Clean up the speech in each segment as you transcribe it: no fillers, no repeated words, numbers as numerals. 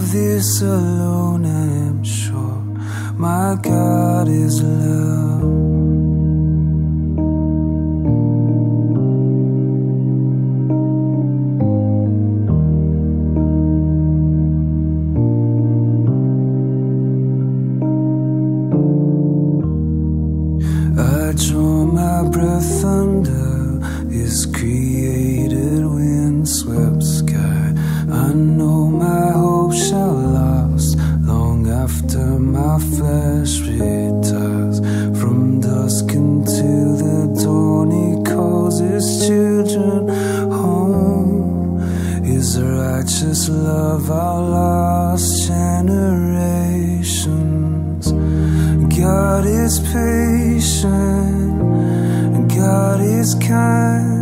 Of this alone I am sure, my God is love. I draw my breath under His created windswept sky. I know my hope shall last long after my flesh retires. From dusk into the dawn He calls His children home. His righteous love outlasts generations. God is patient, God is kind.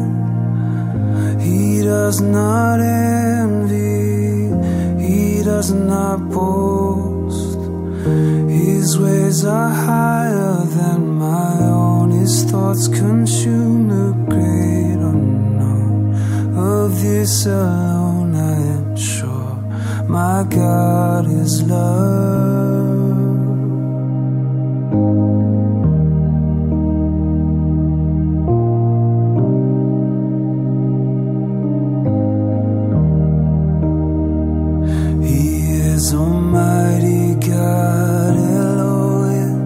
He does not envy, He does not boast. His ways are higher than my own. His thoughts consume the great unknown. Of this alone I am sure, my God is love. Almighty God, Elohim,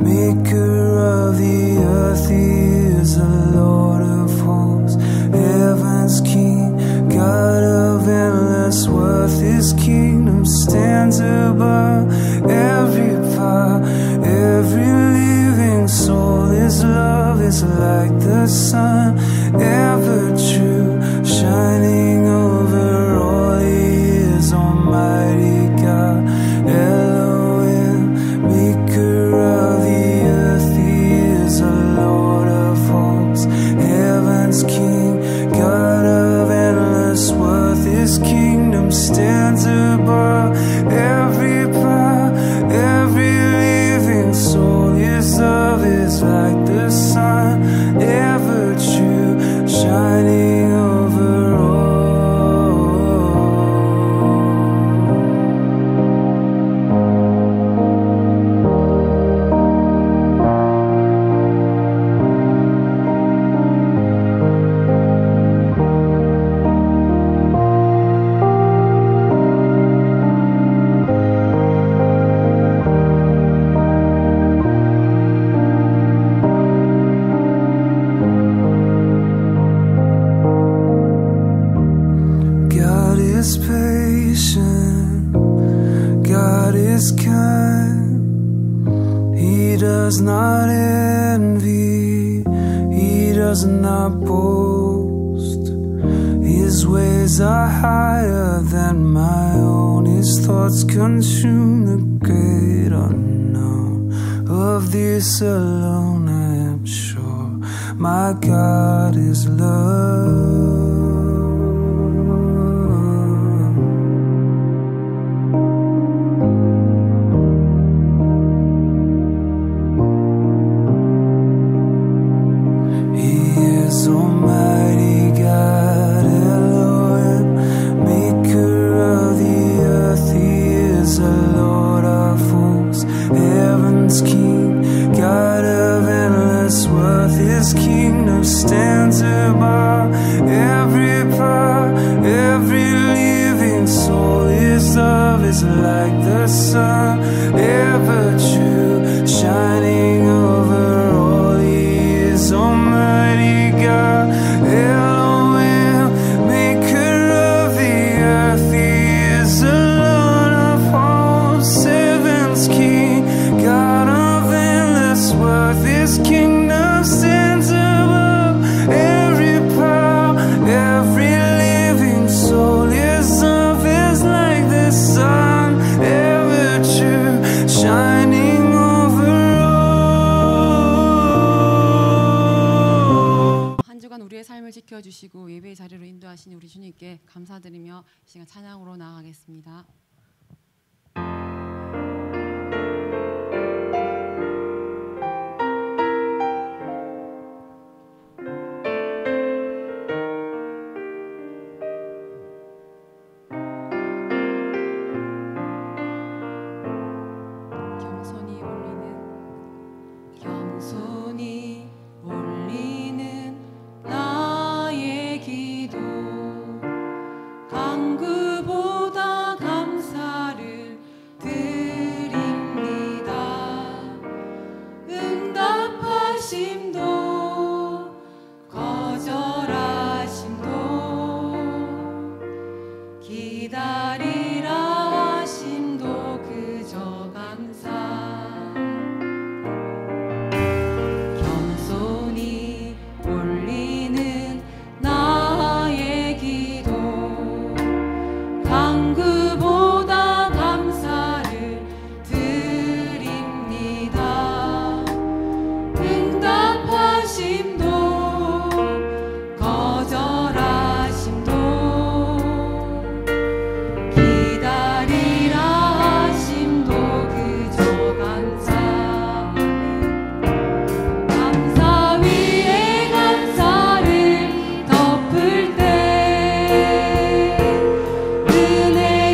maker of the earth. He is the Lord of hosts, heaven's King, God of endless worth. His kingdom stands above every power, every living soul. His love is like the sun, ever true, shining over all. He is Almighty God, Elohim, maker of the earth. He is the Lord of hosts, heaven's King, God of endless worth. His kingdom stands above every power, every living soul. His love is like the sun, ever true, shining over all. God is patient, God is kind. He does not envy, He does not boast. His ways are higher than my own. His thoughts consume the great unknown. Of this alone I am sure, my God is love. Almighty God, Elohim, maker of the earth. He is the Lord of hosts, heaven's King, God of endless worth. His kingdom stands above every power, every living soul. His love is like the sun, ever true, shining over all. He is Almighty God, Elohim, maker of the earth. He is the Lord of hosts, heaven's King, God of endless worth. His kingdom stands above every power, every living soul. His love is like the sun, ever true, shining over all. 한 주간 우리의 삶을 지켜주시고 예배의 자리로 인도하신 우리 주님께 감사드리며 이 시간 찬양으로 나아가겠습니다. 기다리라 하심도 그저 감사. 겸손히 올리는 나의 기도 간구보다 감사를 드립니다. 응답하심도 거절하심도 기다리라 하심도 그저 감사. 감사 위에 감사를 덮을 때 은혜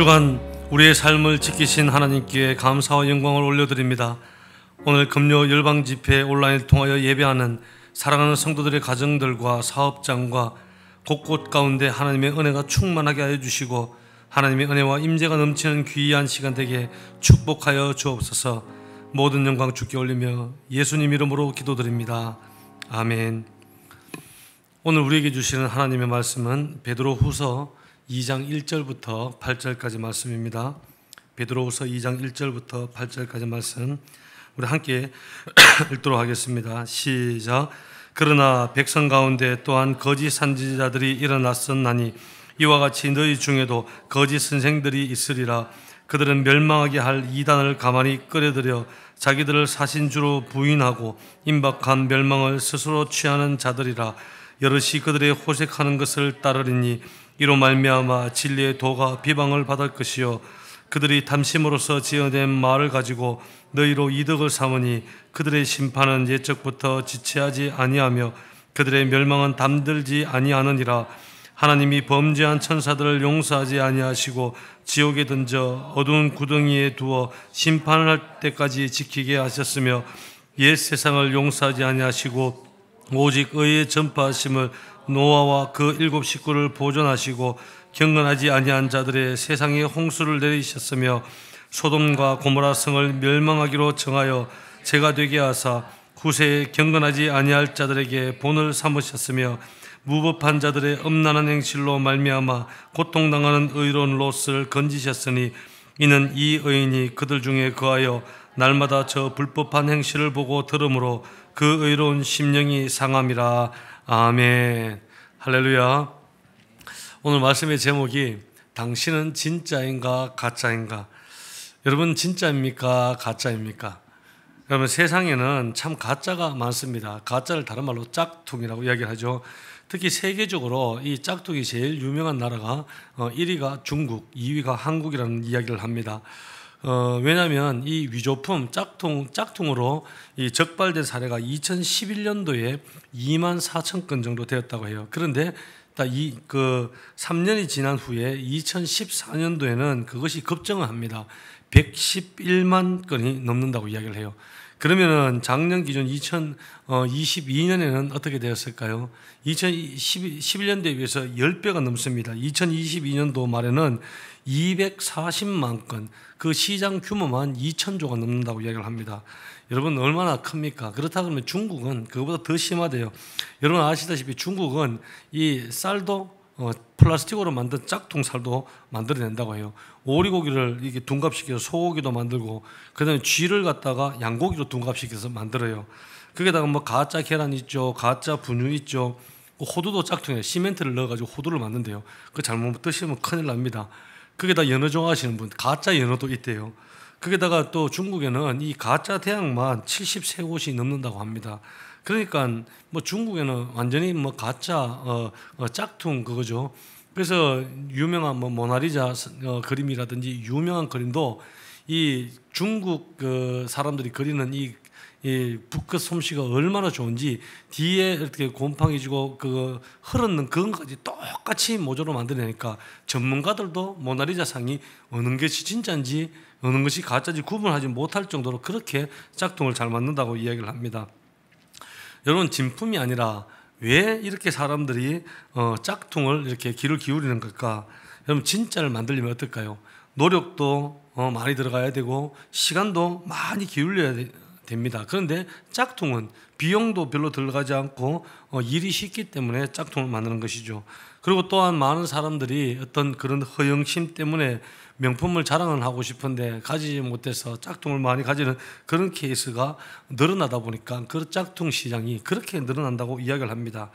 주간 우리의 삶을 지키신 하나님께 감사와 영광을 올려드립니다. 오늘 금요 열방집회 온라인을 통하여 예배하는 사랑하는 성도들의 가정들과 사업장과 곳곳 가운데 하나님의 은혜가 충만하게 하여 주시고 하나님의 은혜와 임재가 넘치는 귀한 시간 되게 축복하여 주옵소서. 모든 영광 주께 올리며 예수님 이름으로 기도드립니다. 아멘. 오늘 우리에게 주시는 하나님의 말씀은 베드로후서 2장 1절부터 8절까지 말씀입니다. 베드로후서 2장 1절부터 8절까지 말씀 우리 함께 읽도록 하겠습니다. 시작. 그러나 백성 가운데 또한 거짓 선지자들이 일어났었나니 이와 같이 너희 중에도 거짓 선생들이 있으리라. 그들은 멸망하게 할 이단을 가만히 끌어들여 자기들을 사신주로 부인하고 임박한 멸망을 스스로 취하는 자들이라. 여럿이 그들의 호색하는 것을 따르리니 이로 말미암아 진리의 도가 비방을 받을 것이요 그들이 탐심으로써 지어낸 말을 가지고 너희로 이득을 삼으니 그들의 심판은 옛적부터 지체하지 아니하며 그들의 멸망은 담들지 아니하느니라. 하나님이 범죄한 천사들을 용서하지 아니하시고 지옥에 던져 어두운 구덩이에 두어 심판을 할 때까지 지키게 하셨으며 옛 세상을 용서하지 아니하시고 오직 의의 전파하심을 노아와 그 7 식구를 보존하시고 경건하지 아니한 자들의 세상에 홍수를 내리셨으며 소돔과 고모라 성을 멸망하기로 정하여 죄가 되게 하사 후세에 경건하지 아니할 자들에게 본을 삼으셨으며 무법한 자들의 음란한 행실로 말미암아 고통당하는 의로운 롯을 건지셨으니 이는 이 의인이 그들 중에 거하여 날마다 저 불법한 행실을 보고 들으므로 그 의로운 심령이 상함이라. 아멘. 할렐루야. 오늘 말씀의 제목이 당신은 진짜인가 가짜인가. 여러분 진짜입니까 가짜입니까? 여러분 세상에는 참 가짜가 많습니다. 가짜를 다른 말로 짝퉁이라고 이야기를 하죠. 특히 세계적으로 이 짝퉁이 제일 유명한 나라가 1위가 중국, 2위가 한국이라는 이야기를 합니다. 왜냐하면 이 위조품 짝퉁으로 이 적발된 사례가 2011년도에 24,000건 정도 되었다고 해요. 그런데 딱 3년이 지난 후에 2014년도에는 그것이 급증을 합니다. 111만 건이 넘는다고 이야기를 해요. 그러면은 작년 기준 2022년에는 어떻게 되었을까요? 2011년도에 비해서 10배가 넘습니다. 2022년도 말에는 240만 건, 그 시장 규모만 2,000조가 넘는다고 이야기를 합니다. 여러분 얼마나 큽니까? 그렇다 그러면 중국은 그거보다 더 심하대요. 여러분 아시다시피 중국은 이 쌀도 플라스틱으로 만든 짝퉁 쌀도 만들어낸다고 해요. 오리고기를 이게 둔갑시켜서 소고기도 만들고, 그다음에 쥐를 갖다가 양고기로 둔갑시켜서 만들어요. 거기다가 뭐 가짜 계란 있죠, 가짜 분유 있죠, 호두도 짝퉁이에요. 시멘트를 넣어가지고 호두를 만든대요. 그 잘못 드시면 큰일 납니다. 거기다 연어 좋아하시는 분, 가짜 연어도 있대요. 거기다가 또 중국에는 이 가짜 대학만 73곳이 넘는다고 합니다. 그러니까 뭐 중국에는 완전히 뭐 가짜 짝퉁 그거죠. 그래서 유명한 뭐 모나리자 그림이라든지 유명한 그림도 이 중국 그 사람들이 그리는 이 붓끝 솜씨가 얼마나 좋은지 뒤에 이렇게 곰팡이 지고 그 흐르는 그것까지 똑같이 모조로 만들어내니까 전문가들도 모나리자 상이 어느 것이 진짜인지 어느 것이 가짜인지 구분하지 못할 정도로 그렇게 짝퉁을 잘 만든다고 이야기를 합니다. 여러분 진품이 아니라 왜 이렇게 사람들이 짝퉁을 이렇게 귀를 기울이는 걸까? 여러분 진짜를 만들려면 어떨까요? 노력도 많이 들어가야 되고 시간도 많이 기울여야 됩니다. 그런데 짝퉁은 비용도 별로 들어가지 않고 일이 쉽기 때문에 짝퉁을 만드는 것이죠. 그리고 또한 많은 사람들이 어떤 그런 허영심 때문에 명품을 자랑을 하고 싶은데 가지지 못해서 짝퉁을 많이 가지는 그런 케이스가 늘어나다 보니까 그 짝퉁 시장이 그렇게 늘어난다고 이야기를 합니다.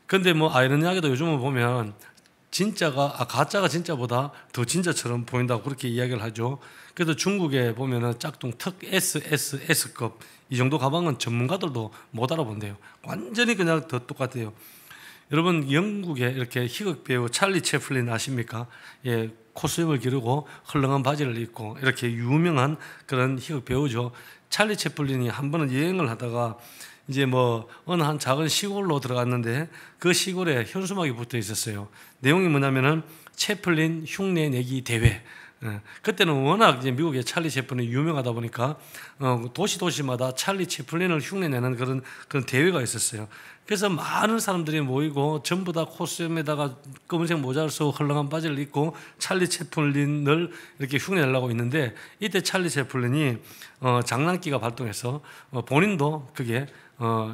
그런데 뭐 아이러니하게도 요즘은 보면 가짜가 진짜보다 더 진짜처럼 보인다고 그렇게 이야기를 하죠. 그래서 중국에 보면은 짝퉁 특 SSS급 이 정도 가방은 전문가들도 못 알아본대요. 완전히 그냥 더 똑같아요. 여러분 영국에 이렇게 희극 배우 찰리 채플린 아십니까? 예, 코스튬을 기르고 헐렁한 바지를 입고 이렇게 유명한 그런 희극 배우죠. 찰리 채플린이 한 번은 여행을 하다가 이제 뭐 어느 한 작은 시골로 들어갔는데 그 시골에 현수막이 붙어 있었어요. 내용이 뭐냐면은 채플린 흉내 내기 대회. 그때는 워낙 이제 미국의 찰리 채플린이 유명하다 보니까 도시마다 찰리 채플린을 흉내내는 그런 대회가 있었어요. 그래서 많은 사람들이 모이고 전부 다 코스튬에다가 검은색 모자를 쓰고 헐렁한 바지를 입고 찰리 채플린을 이렇게 흉내내려고 있는데, 이때 찰리 채플린이 장난기가 발동해서 본인도 그게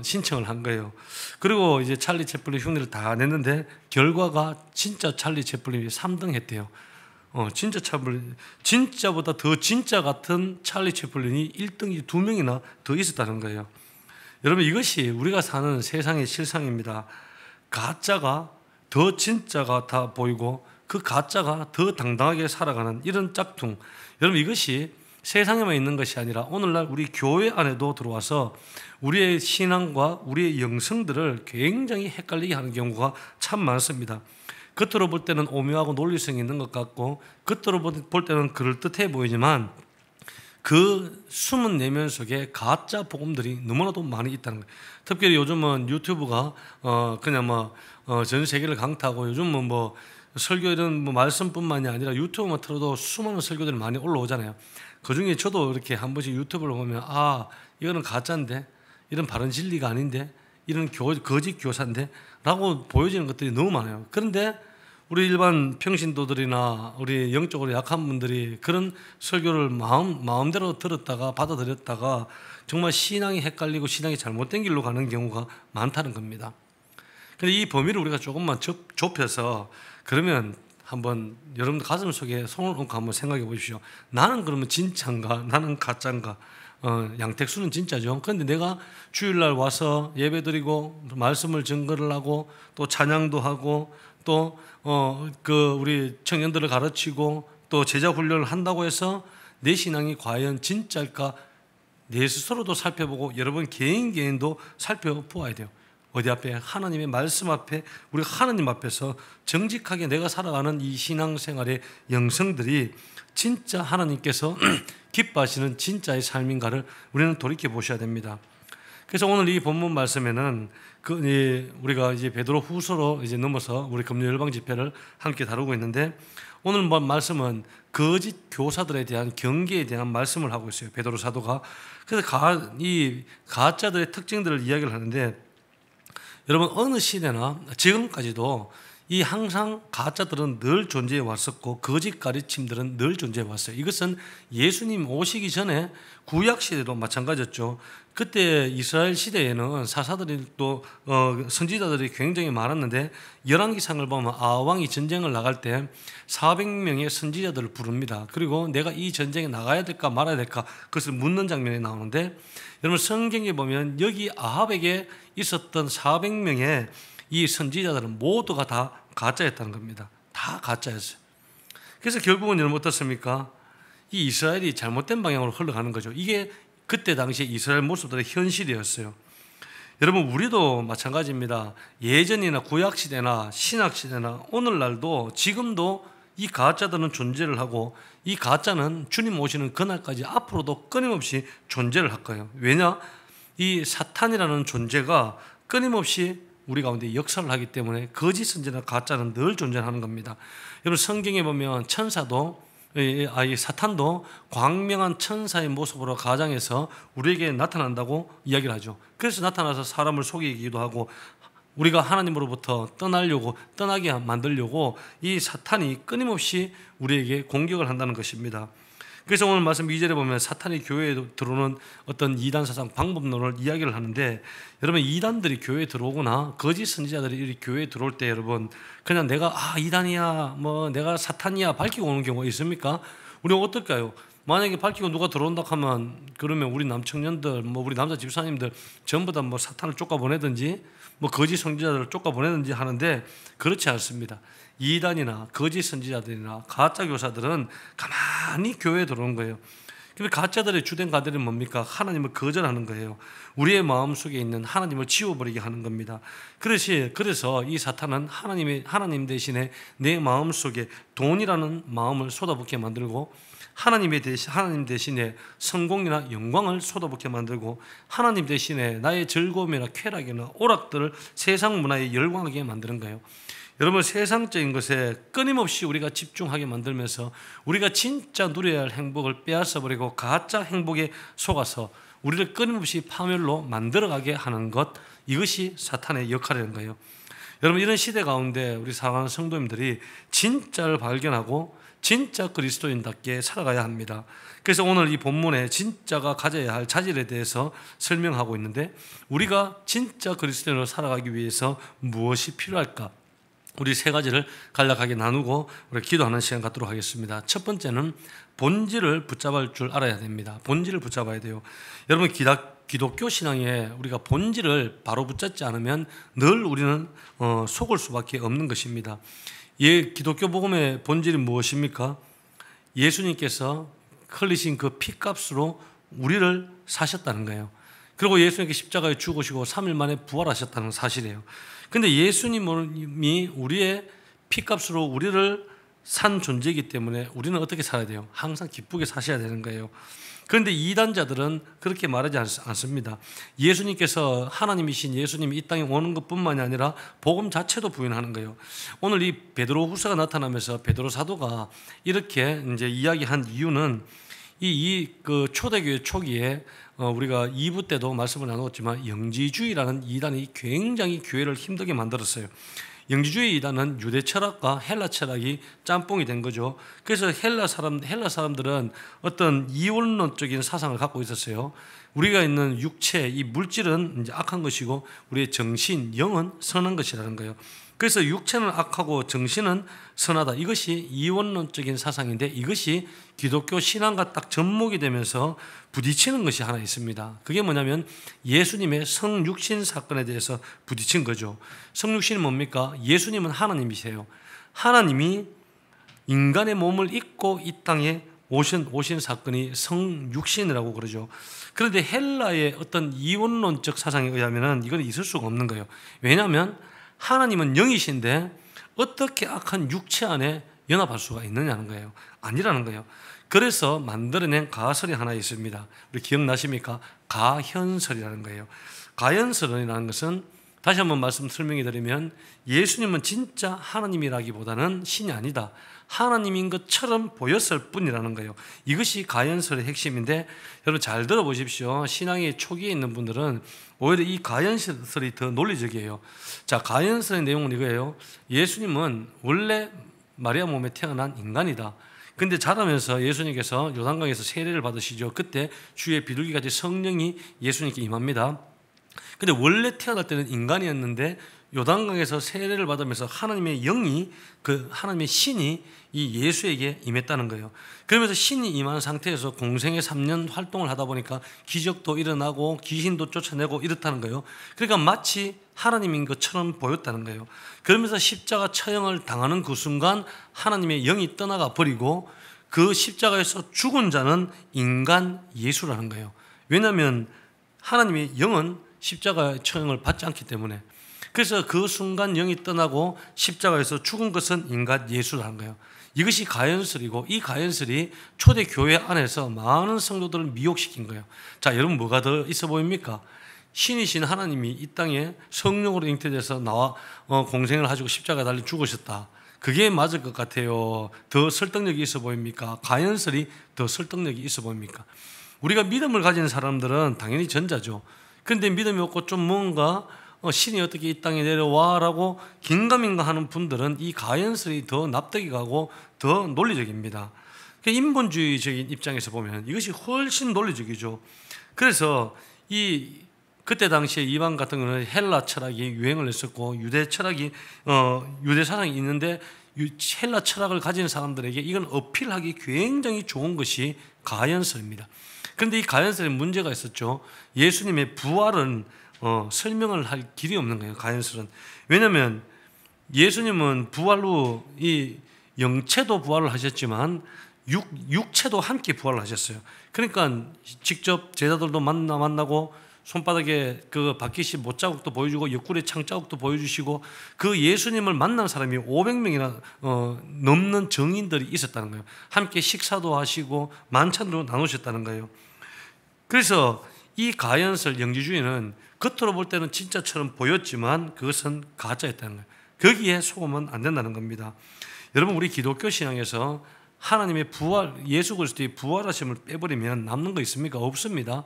신청을 한 거예요. 그리고 이제 찰리 채플린 흉내를 다 냈는데 결과가 진짜 찰리 채플린이 3등 했대요. 진짜 채플린, 진짜보다 더 진짜 같은 찰리 채플린이 1등이 2명이나 더 있었다는 거예요. 여러분, 이것이 우리가 사는 세상의 실상입니다. 가짜가 더 진짜 같아 보이고 그 가짜가 더 당당하게 살아가는 이런 짝퉁. 여러분, 이것이 세상에만 있는 것이 아니라 오늘날 우리 교회 안에도 들어와서 우리의 신앙과 우리의 영성들을 굉장히 헷갈리게 하는 경우가 참 많습니다. 겉으로 볼 때는 오묘하고 논리성이 있는 것 같고 겉으로 볼 때는 그럴듯해 보이지만 그 숨은 내면 속에 가짜 복음들이 너무나도 많이 있다는 거예요. 특별히 요즘은 유튜브가 그냥 전 세계를 강타하고 요즘은 뭐 설교 이런 말씀뿐만이 아니라 유튜브만 틀어도 수많은 설교들이 많이 올라오잖아요. 그 중에 저도 이렇게 한 번씩 유튜브를 보면 이거는 가짜인데, 이런 바른 진리가 아닌데, 이런 거짓 교사인데 라고 보여지는 것들이 너무 많아요. 그런데 우리 일반 평신도들이나 우리 영적으로 약한 분들이 그런 설교를 마음대로 들었다가 받아들였다가 정말 신앙이 헷갈리고 신앙이 잘못된 길로 가는 경우가 많다는 겁니다. 근데 이 범위를 우리가 조금만 좁혀서 그러면 한번 여러분 가슴 속에 손을 얹고 한번 생각해 보십시오. 나는 그러면 진짜인가? 나는 가짜인가? 양택수는 진짜죠. 그런데 내가 주일날 와서 예배드리고 말씀을 증거를 하고 또 찬양도 하고 또 우리 청년들을 가르치고 또 제자 훈련을 한다고 해서 내 신앙이 과연 진짜일까? 내 스스로도 살펴보고 여러분 개인도 살펴보아야 돼요. 어디 앞에? 하나님의 말씀 앞에, 우리가 하나님 앞에서 정직하게 내가 살아가는 이 신앙생활의 영성들이 진짜 하나님께서 기뻐하시는 진짜의 삶인가를 우리는 돌이켜 보셔야 됩니다. 그래서 오늘 이 본문 말씀에는 우리가 이제 베드로 후서로 이제 넘어서 우리 금요 열방 집회를 함께 다루고 있는데, 오늘 말씀은 거짓 교사들에 대한 경계에 대한 말씀을 하고 있어요. 베드로 사도가. 그래서 이 가짜들의 특징들을 이야기를 하는데, 여러분 어느 시대나 지금까지도 이 항상 가짜들은 늘 존재해 왔었고 거짓 가르침들은 늘 존재해 왔어요. 이것은 예수님 오시기 전에 구약 시대도 마찬가지였죠. 그때 이스라엘 시대에는 사사들이 또 선지자들이 굉장히 많았는데, 열왕기상을 보면 아왕이 전쟁을 나갈 때 400명의 선지자들을 부릅니다. 그리고 내가 이 전쟁에 나가야 될까 말아야 될까 그것을 묻는 장면이 나오는데, 여러분 성경에 보면 여기 아합에게 있었던 400명의 이 선지자들은 모두가 다 가짜였다는 겁니다. 다 가짜였어요. 그래서 결국은 여러분 어떻습니까? 이 이스라엘이 잘못된 방향으로 흘러가는 거죠. 이게 그때 당시 이스라엘 모습들의 현실이었어요. 여러분 우리도 마찬가지입니다. 예전이나 구약시대나 신약시대나 오늘날도 지금도 이 가짜들은 존재를 하고, 이 가짜는 주님 오시는 그날까지 앞으로도 끊임없이 존재를 할 거예요. 왜냐? 이 사탄이라는 존재가 끊임없이 우리 가운데 역사를 하기 때문에 거짓 선지나 가짜는 늘 존재하는 겁니다. 여러분 성경에 보면 사탄도 광명한 천사의 모습으로 가장해서 우리에게 나타난다고 이야기를 하죠. 그래서 나타나서 사람을 속이기도 하고 우리가 하나님으로부터 떠나게 만들려고 이 사탄이 끊임없이 우리에게 공격을 한다는 것입니다. 그래서 오늘 말씀 2절에 보면 사탄이 교회에 들어오는 어떤 이단 사상 방법론을 이야기를 하는데, 여러분 이단들이 교회에 들어오거나 거짓 선지자들이 교회에 들어올 때 여러분 그냥 내가 이단이야 내가 사탄이야 밝히고 오는 경우가 있습니까? 우리가 어떨까요? 만약에 밝히고 누가 들어온다 하면 그러면 우리 남청년들 우리 남자 집사님들 전부 다 사탄을 쫓아보내든지 거짓 선지자들을 쫓아보내든지 하는데, 그렇지 않습니다. 이단이나 거짓 선지자들이나 가짜 교사들은 가만히 교회에 들어온 거예요. 근데 가짜들의 주된 가들은 뭡니까? 하나님을 거절하는 거예요. 우리의 마음속에 있는 하나님을 지워버리게 하는 겁니다. 그래서 이 사탄은 하나님 대신에 내 마음속에 돈이라는 마음을 쏟아붓게 만들고, 하나님 대신에 성공이나 영광을 쏟아붓게 만들고, 하나님 대신에 나의 즐거움이나 쾌락이나 오락들을 세상 문화에 열광하게 만드는 거예요. 여러분, 세상적인 것에 끊임없이 우리가 집중하게 만들면서 우리가 진짜 누려야 할 행복을 빼앗아버리고 가짜 행복에 속아서 우리를 끊임없이 파멸로 만들어가게 하는 것, 이것이 사탄의 역할이라는 거예요. 여러분, 이런 시대 가운데 우리 사랑하는 성도님들이 진짜를 발견하고 진짜 그리스도인답게 살아가야 합니다. 그래서 오늘 이 본문에 진짜가 가져야 할 자질에 대해서 설명하고 있는데, 우리가 진짜 그리스도인으로 살아가기 위해서 무엇이 필요할까? 우리 세 가지를 간략하게 나누고 우리 기도하는 시간 갖도록 하겠습니다. 첫 번째는 본질을 붙잡을 줄 알아야 됩니다. 본질을 붙잡아야 돼요. 여러분, 기독교 신앙에 우리가 본질을 바로 붙잡지 않으면 늘 우리는 속을 수밖에 없는 것입니다. 기독교 복음의 본질이 무엇입니까? 예수님께서 흘리신 그 피값으로 우리를 사셨다는 거예요. 그리고 예수님께 십자가에 죽으시고 3일 만에 부활하셨다는 사실이에요. 근데 예수님이 우리의 피값으로 우리를 산 존재이기 때문에 우리는 어떻게 살아야 돼요? 항상 기쁘게 사셔야 되는 거예요. 그런데 이단자들은 그렇게 말하지 않습니다. 예수님께서, 하나님이신 예수님이 이 땅에 오는 것뿐만이 아니라 복음 자체도 부인하는 거예요. 오늘 이 베드로 후서가 나타나면서 베드로 사도가 이렇게 이제 이야기한 이유는 그 초대교회 초기에 우리가 2부 때도 말씀을 나눴지만 영지주의라는 이단이 굉장히 교회를 힘들게 만들었어요. 영지주의 이단은 유대 철학과 헬라 철학이 짬뽕이 된 거죠. 그래서 헬라 사람들은 어떤 이원론적인 사상을 갖고 있었어요. 우리가 있는 육체, 이 물질은 이제 악한 것이고 우리의 정신, 영은 선한 것이라는 거예요. 그래서 육체는 악하고 정신은 선하다. 이것이 이원론적인 사상인데, 이것이 기독교 신앙과 딱 접목이 되면서 부딪히는 것이 하나 있습니다. 그게 뭐냐면 예수님의 성육신 사건에 대해서 부딪힌 거죠. 성육신이 뭡니까? 예수님은 하나님이세요. 하나님이 인간의 몸을 입고 이 땅에 오신 사건이 성육신이라고 그러죠. 그런데 헬라의 어떤 이원론적 사상에 의하면 이건 있을 수가 없는 거예요. 왜냐하면 하나님은 영이신데 어떻게 악한 육체 안에 연합할 수가 있느냐는 거예요. 아니라는 거예요. 그래서 만들어낸 가설이 하나 있습니다. 우리 기억나십니까? 가현설이라는 거예요. 가현설이라는 것은 다시 한번 설명해 드리면, 예수님은 진짜 하나님이라기보다는 신이 아니다, 하나님인 것처럼 보였을 뿐이라는 거예요. 이것이 가현설의 핵심인데, 여러분 잘 들어보십시오. 신앙의 초기에 있는 분들은 오히려 이 가현설이 더 논리적이에요. 자, 가현설의 내용은 이거예요. 예수님은 원래 마리아 몸에 태어난 인간이다. 근데 자라면서 예수님께서 요단강에서 세례를 받으시죠. 그때 주의 비둘기같이 성령이 예수님께 임합니다. 근데 원래 태어날 때는 인간이었는데 요단강에서 세례를 받으면서 하나님의 영이, 그 하나님의 신이 이 예수에게 임했다는 거예요. 그러면서 신이 임한 상태에서 공생의 3년 활동을 하다 보니까 기적도 일어나고 귀신도 쫓아내고 이렇다는 거예요. 그러니까 마치 하나님인 것처럼 보였다는 거예요. 그러면서 십자가 처형을 당하는 그 순간 하나님의 영이 떠나가 버리고 그 십자가에서 죽은 자는 인간 예수라는 거예요. 왜냐하면 하나님의 영은 십자가 처형을 받지 않기 때문에. 그래서 그 순간 영이 떠나고 십자가에서 죽은 것은 인간 예수라는 거예요. 이것이 가현설이고, 이 가현설이 초대교회 안에서 많은 성도들을 미혹시킨 거예요. 자, 여러분 뭐가 더 있어 보입니까? 신이신 하나님이 이 땅에 성령으로 잉태돼서 나와 공생을 하시고 십자가에 달려 죽으셨다. 그게 맞을 것 같아요. 더 설득력이 있어 보입니까? 가현설이 더 설득력이 있어 보입니까? 우리가 믿음을 가진 사람들은 당연히 전자죠. 그런데 믿음이 없고 좀 뭔가 신이 어떻게 이 땅에 내려와라고 긴가민가 하는 분들은 이 가현설이 더 납득이 가고 더 논리적입니다. 인본주의적인 입장에서 보면 이것이 훨씬 논리적이죠. 그래서 그때 당시에 이방 같은 경우는 헬라 철학이 유행을 했었고 유대 철학이 유대 사상이 있는데 헬라 철학을 가진 사람들에게 이건 어필하기 굉장히 좋은 것이 가현설입니다. 그런데 이 가현설에 문제가 있었죠. 예수님의 부활은 설명을 할 길이 없는 거예요. 가현설은. 왜냐하면 예수님은 부활로 이 영체도 부활을 하셨지만 육체도 함께 부활을 하셨어요. 그러니까 직접 제자들도 만나고 손바닥에 그 박히신 못자국도 보여주고 옆구리에 창자국도 보여주시고, 그 예수님을 만난 사람이 500명이나 넘는 정인들이 있었다는 거예요. 함께 식사도 하시고 만찬도 나누셨다는 거예요. 그래서 이 가현설 영지주의는 겉으로 볼 때는 진짜처럼 보였지만 그것은 가짜였다는 거예요. 거기에 속으면 안 된다는 겁니다. 여러분, 우리 기독교 신앙에서 하나님의 부활, 예수 그리스도의 부활하심을 빼버리면 남는 거 있습니까? 없습니다.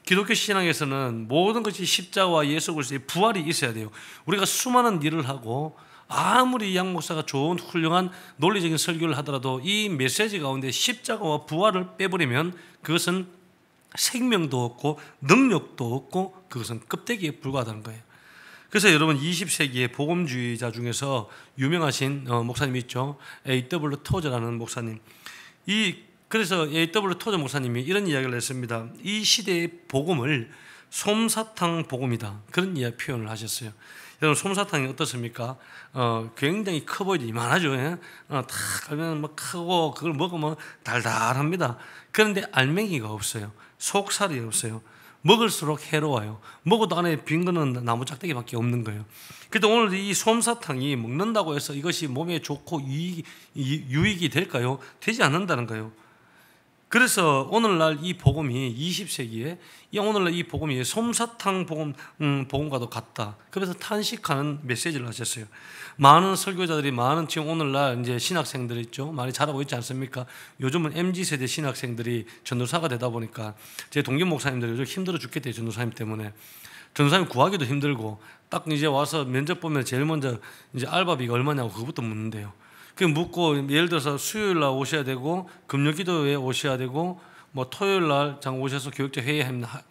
기독교 신앙에서는 모든 것이 십자가와 예수 그리스도의 부활이 있어야 돼요. 우리가 수많은 일을 하고 아무리 양 목사가 좋은 훌륭한 논리적인 설교를 하더라도 이 메시지 가운데 십자가와 부활을 빼버리면 그것은 생명도 없고 능력도 없고 그것은 껍데기에 불과하다는 거예요. 그래서 여러분, 20세기의 복음주의자 중에서 유명하신 목사님이 있죠. A.W. 토저라는 목사님. 그래서 A.W. 토저 목사님이 이런 이야기를 했습니다. 이 시대의 복음을 솜사탕 복음이다, 그런 표현을 하셨어요. 여러분, 솜사탕이 어떻습니까? 굉장히 커 보이죠. 이만하죠. 탁 알면 막 크고 그걸 먹으면 달달합니다. 그런데 알맹이가 없어요. 속살이 없어요. 먹을수록 해로워요. 먹어도 안에 빈 거는 나무 짝대기밖에 없는 거예요. 그래도 오늘 이 솜사탕이 먹는다고 해서 이것이 몸에 좋고 유익이 될까요? 되지 않는다는 거예요. 그래서 오늘날 이 복음이 20세기에 오늘날 이 복음이 솜사탕 복음과도 같다. 그래서 탄식하는 메시지를 하셨어요. 많은 설교자들이 지금 오늘날 이제 신학생들 있죠. 많이 자라고 있지 않습니까? 요즘은 MZ세대 신학생들이 전도사가 되다 보니까 제 동기 목사님들 요즘 힘들어 죽겠대요. 전도사님 때문에. 전도사님 구하기도 힘들고 딱 이제 와서 면접 보면 제일 먼저 이제 알바비가 얼마냐고 그것부터 묻는데요. 그 묻고 예를 들어서 수요일 날 오셔야 되고 금요기도에 오셔야 되고 뭐 토요일 날 장 오셔서 교육자 회의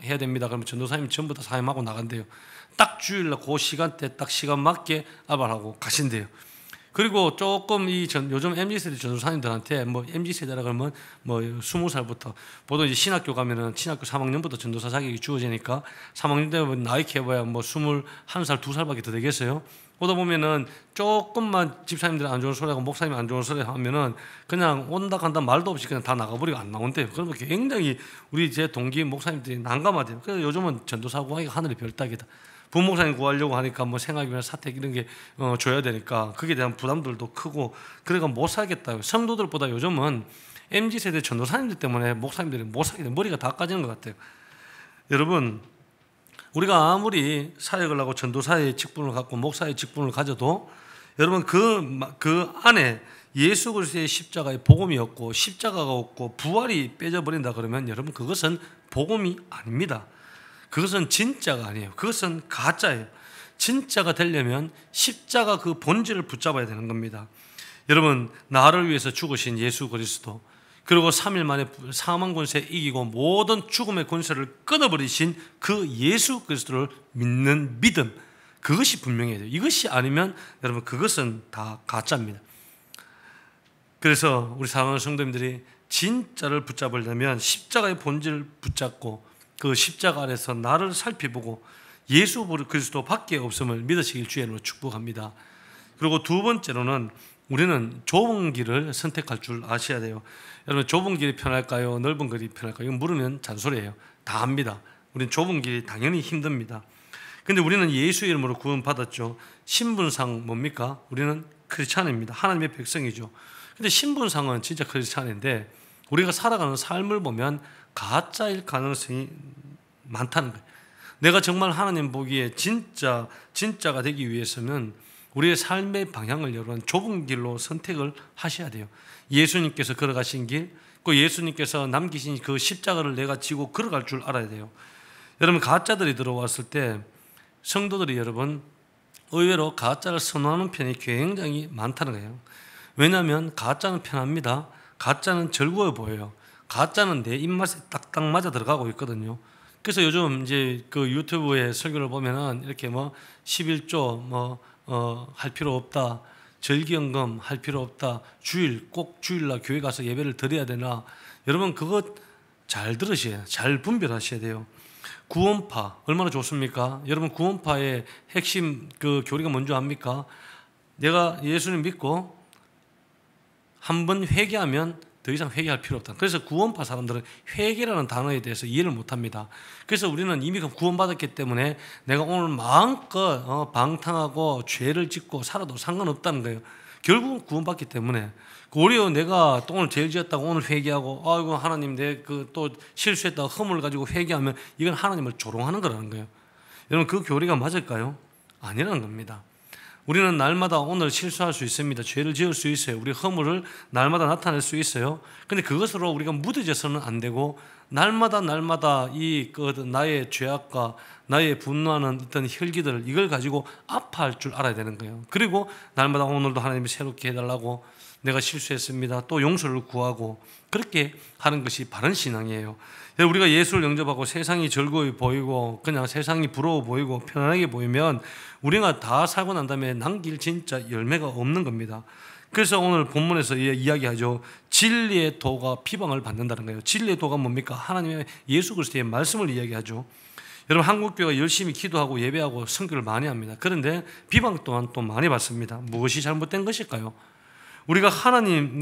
해야 됩니다. 그러면 전도사님이 전부 다 사임하고 나간대요. 딱 주일 날 그 시간대 딱 시간 맞게 알바하고 가신대요. 그리고 조금 요즘 MZ세대 전도사님들한테 뭐 MZ세대라 그러면 뭐 20살부터 보통 이제 신학교 가면은 신학교 3학년부터 전도사 자격이 주어지니까 3학년 되면 나이 캐봐야 뭐 21살, 2살밖에 더 되겠어요. 오다 보면은 조금만 집사님들이 안 좋은 소리 하고 목사님이 안 좋은 소리 하면은 그냥 온다 간다 말도 없이 그냥 다 나가버리고 안 나온대요. 그러면 굉장히 우리 제 동기 목사님들이 난감하대요. 그래서 요즘은 전도사 구하기가 하늘의 별 따기다. 부목사님 구하려고 하니까 뭐 생활비나 사택 이런 게 줘야 되니까 그게 대한 부담들도 크고 그러니까 못 살겠다. 성도들보다 요즘은 MZ세대 전도사님들 때문에 목사님들이 못 살겠다. 머리가 다 까지는 것 같아요. 여러분, 우리가 아무리 사역을 하고 전도사의 직분을 갖고 목사의 직분을 가져도 여러분 그 안에 예수 그리스도의 십자가의 복음이 없고 십자가가 없고 부활이 빼져버린다 그러면 여러분 그것은 복음이 아닙니다. 그것은 진짜가 아니에요. 그것은 가짜예요. 진짜가 되려면 십자가 그 본질을 붙잡아야 되는 겁니다. 여러분, 나를 위해서 죽으신 예수 그리스도, 그리고 3일 만에 사망 권세 이기고 모든 죽음의 권세를 끊어버리신 그 예수 그리스도를 믿는 믿음, 그것이 분명해야 돼요. 이것이 아니면 여러분 그것은 다 가짜입니다. 그래서 우리 사랑하는 성도님들이 진짜를 붙잡으려면 십자가의 본질을 붙잡고 그 십자가 아래서 나를 살펴보고 예수 그리스도 밖에 없음을 믿으시길 주의로 축복합니다. 그리고 두 번째로는 우리는 좁은 길을 선택할 줄 아셔야 돼요. 여러분, 좁은 길이 편할까요? 넓은 길이 편할까요? 이거 물으면 잔소리예요. 다 압니다. 우리는 좁은 길이 당연히 힘듭니다. 근데 우리는 예수 이름으로 구원받았죠. 신분상 뭡니까? 우리는 크리스찬입니다. 하나님의 백성이죠. 근데 신분상은 진짜 크리스찬인데 우리가 살아가는 삶을 보면 가짜일 가능성이 많다는 거예요. 내가 정말 하나님 보기에 진짜가 되기 위해서는 우리의 삶의 방향을 여러분 좁은 길로 선택을 하셔야 돼요. 예수님께서 걸어가신 길, 그 예수님께서 남기신 그 십자가를 내가 지고 걸어갈 줄 알아야 돼요. 여러분, 가짜들이 들어왔을 때 성도들이 여러분 의외로 가짜를 선호하는 편이 굉장히 많다는 거예요. 왜냐하면 가짜는 편합니다. 가짜는 즐거워 보여요. 가짜는 내 입맛에 딱딱 맞아 들어가고 있거든요. 그래서 요즘 이제 그 유튜브에 설교를 보면은 이렇게 뭐 11조 할 필요 없다, 절기연금 할 필요 없다, 꼭 주일날 교회 가서 예배를 드려야 되나, 여러분 그것 잘 들으셔야 돼요. 잘 분별하셔야 돼요. 구원파 얼마나 좋습니까? 여러분, 구원파의 핵심 그 교리가 뭔지 압니까? 내가 예수님 믿고 한번 회개하면 더 이상 회개할 필요 없다. 그래서 구원파 사람들은 회개라는 단어에 대해서 이해를 못합니다. 그래서 우리는 이미 구원받았기 때문에 내가 오늘 마음껏 방탕하고 죄를 짓고 살아도 상관없다는 거예요. 결국은 구원받기 때문에. 오히려 내가 또 오늘 죄를 지었다고 오늘 회개하고 아이고 하나님 내 그 또 실수했다고 허물을 가지고 회개하면 이건 하나님을 조롱하는 거라는 거예요. 여러분, 그 교리가 맞을까요? 아니라는 겁니다. 우리는 날마다 오늘 실수할 수 있습니다. 죄를 지을 수 있어요. 우리 허물을 날마다 나타낼 수 있어요. 근데 그것으로 우리가 무뎌져서는 안 되고 날마다 나의 죄악과 나의 분노하는 어떤 혈기들 이걸 가지고 아파할 줄 알아야 되는 거예요. 그리고 날마다 오늘도 하나님이 새롭게 해달라고 내가 실수했습니다. 또 용서를 구하고 그렇게 하는 것이 바른 신앙이에요. 우리가 예수를 영접하고 세상이 즐거워 보이고 그냥 세상이 부러워 보이고 편안하게 보이면 우리가 다 살고 난 다음에 남길 진짜 열매가 없는 겁니다. 그래서 오늘 본문에서 이야기하죠. 진리의 도가 비방을 받는다는 거예요. 진리의 도가 뭡니까? 하나님의 예수 그리스도의 말씀을 이야기하죠. 여러분 한국교회가 열심히 기도하고 예배하고 선교를 많이 합니다. 그런데 비방 또한 또 많이 받습니다. 무엇이 잘못된 것일까요? 우리가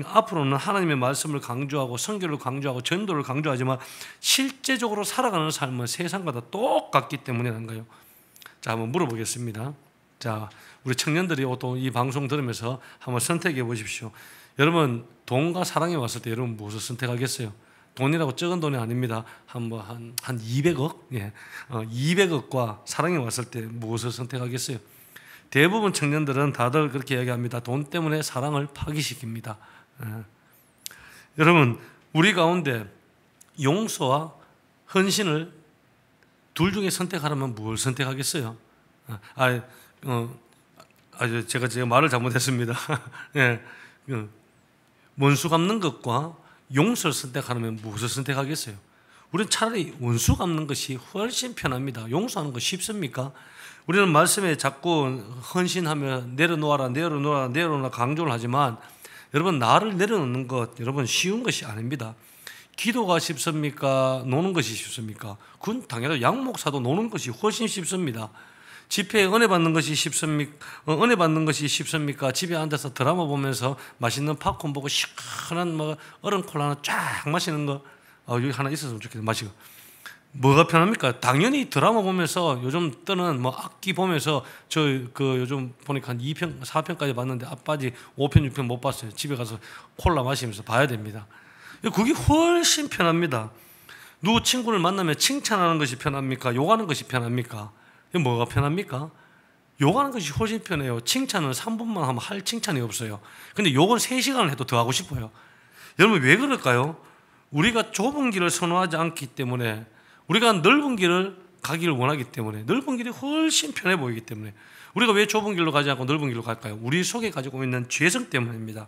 앞으로는 하나님의 말씀을 강조하고 선교를 강조하고 전도를 강조하지만 실제적으로 살아가는 삶은 세상과 다 똑같기 때문이라는 거예요. 자, 한번 물어보겠습니다. 자, 우리 청년들이 또 이 방송 들으면서 한번 선택해 보십시오. 여러분, 돈과 사랑이 왔을 때 여러분 무엇을 선택하겠어요? 돈이라고 적은 돈이 아닙니다. 한 200억? 예. 200억과 사랑이 왔을 때 무엇을 선택하겠어요? 대부분 청년들은 다들 그렇게 얘기합니다. 돈 때문에 사랑을 파기시킵니다. 예. 여러분, 우리 가운데 용서와 헌신을 둘 중에 선택하라면 뭘 선택하겠어요? 제가 말을 잘못했습니다. 예. 원수 갚는 것과 용서를 선택하라면 무엇을 선택하겠어요? 우리는 차라리 원수 갚는 것이 훨씬 편합니다. 용서하는 거 쉽습니까? 우리는 말씀에 자꾸 헌신하며 내려놓아라 강조를 하지만 여러분 나를 내려놓는 것 여러분 쉬운 것이 아닙니다. 기도가 쉽습니까? 노는 것이 쉽습니까? 그건 당연히 양 목사도 노는 것이 훨씬 쉽습니다. 집회에 은혜 받는 것이 쉽습니까? 집에 앉아서 드라마 보면서 맛있는 팝콘 보고 시원한 얼음 콜라 하나 쫙 마시는 거 여기 하나 있었으면 좋겠네. 마시고 뭐가 편합니까? 당연히 드라마 보면서 요즘 뜨는 악기 보면서 요즘 보니까 한 2편, 4편까지 봤는데 앞바지 5편, 6편 못 봤어요. 집에 가서 콜라 마시면서 봐야 됩니다. 그게 훨씬 편합니다. 누구 친구를 만나면 칭찬하는 것이 편합니까? 욕하는 것이 편합니까? 뭐가 편합니까? 욕하는 것이 훨씬 편해요. 칭찬은 3분만 하면 할 칭찬이 없어요. 근데 욕은 3시간을 해도 더 하고 싶어요. 여러분 왜 그럴까요? 우리가 좁은 길을 선호하지 않기 때문에 우리가 넓은 길을 가기를 원하기 때문에 넓은 길이 훨씬 편해 보이기 때문에 우리가 왜 좁은 길로 가지 않고 넓은 길로 갈까요? 우리 속에 가지고 있는 죄성 때문입니다.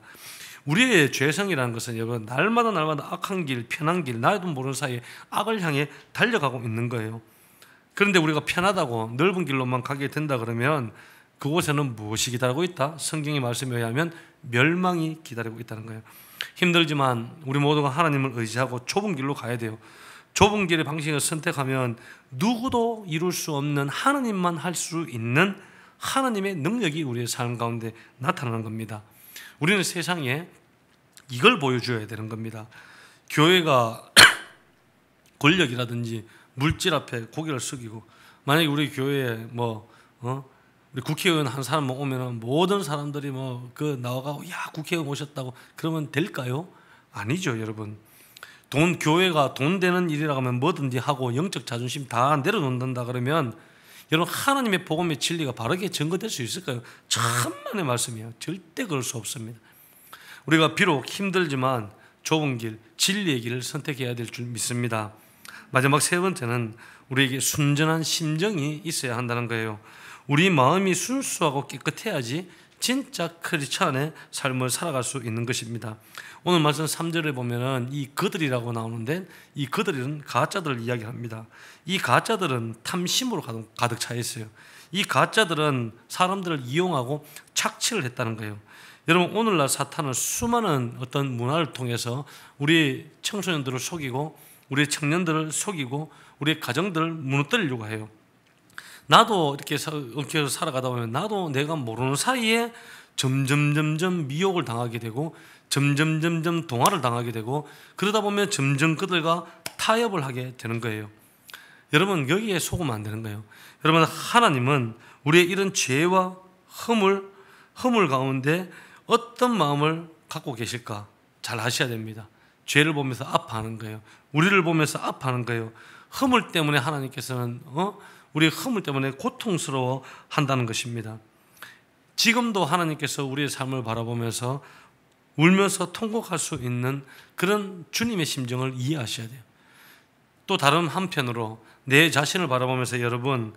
우리의 죄성이라는 것은 여러분 날마다 악한 길, 편한 길, 나도 모르는 사이에 악을 향해 달려가고 있는 거예요. 그런데 우리가 편하다고 넓은 길로만 가게 된다 그러면 그곳에는 무엇이 기다리고 있다? 성경의 말씀에 의하면 멸망이 기다리고 있다는 거예요. 힘들지만 우리 모두가 하나님을 의지하고 좁은 길로 가야 돼요. 좁은 길의 방식을 선택하면 누구도 이룰 수 없는 하나님만 할 수 있는 하나님의 능력이 우리의 삶 가운데 나타나는 겁니다. 우리는 세상에 이걸 보여줘야 되는 겁니다. 교회가 권력이라든지 물질 앞에 고개를 숙이고 만약에 우리 교회에 우리 국회의원 한 사람만 오면은 모든 사람들이 나와가고 야 국회의원 오셨다고 그러면 될까요? 아니죠, 여러분. 교회가 돈 되는 일이라고 하면 뭐든지 하고 영적 자존심 다 내려놓는다 그러면 여러분 하나님의 복음의 진리가 바르게 증거될 수 있을까요? 천만의 말씀이에요. 절대 그럴 수 없습니다. 우리가 비록 힘들지만 좁은 길, 진리의 길을 선택해야 될 줄 믿습니다. 마지막 세 번째는 우리에게 순전한 심정이 있어야 한다는 거예요. 우리 마음이 순수하고 깨끗해야지 진짜 크리스찬의 삶을 살아갈 수 있는 것입니다. 오늘 말씀 3절에 보면은 이 그들이라고 나오는데 이 그들은 가짜들을 이야기합니다. 이 가짜들은 탐심으로 가득 차 있어요. 이 가짜들은 사람들을 이용하고 착취를 했다는 거예요. 여러분 오늘날 사탄은 수많은 어떤 문화를 통해서 우리 청소년들을 속이고 우리 청년들을 속이고 우리 가정들을 무너뜨리려고 해요. 나도 이렇게 살아가다 보면 나도 내가 모르는 사이에 점점 미혹을 당하게 되고 점점 동화를 당하게 되고 그러다 보면 점점 그들과 타협을 하게 되는 거예요. 여러분 여기에 속으면 안 되는 거예요. 여러분 하나님은 우리의 이런 죄와 허물 가운데 어떤 마음을 갖고 계실까 잘 아셔야 됩니다. 죄를 보면서 아파하는 거예요. 우리를 보면서 아파하는 거예요. 허물 때문에 하나님께서는 우리 허물 때문에 고통스러워 한다는 것입니다. 지금도 하나님께서 우리의 삶을 바라보면서 울면서 통곡할 수 있는 그런 주님의 심정을 이해하셔야 돼요. 또 다른 한편으로 내 자신을 바라보면서 여러분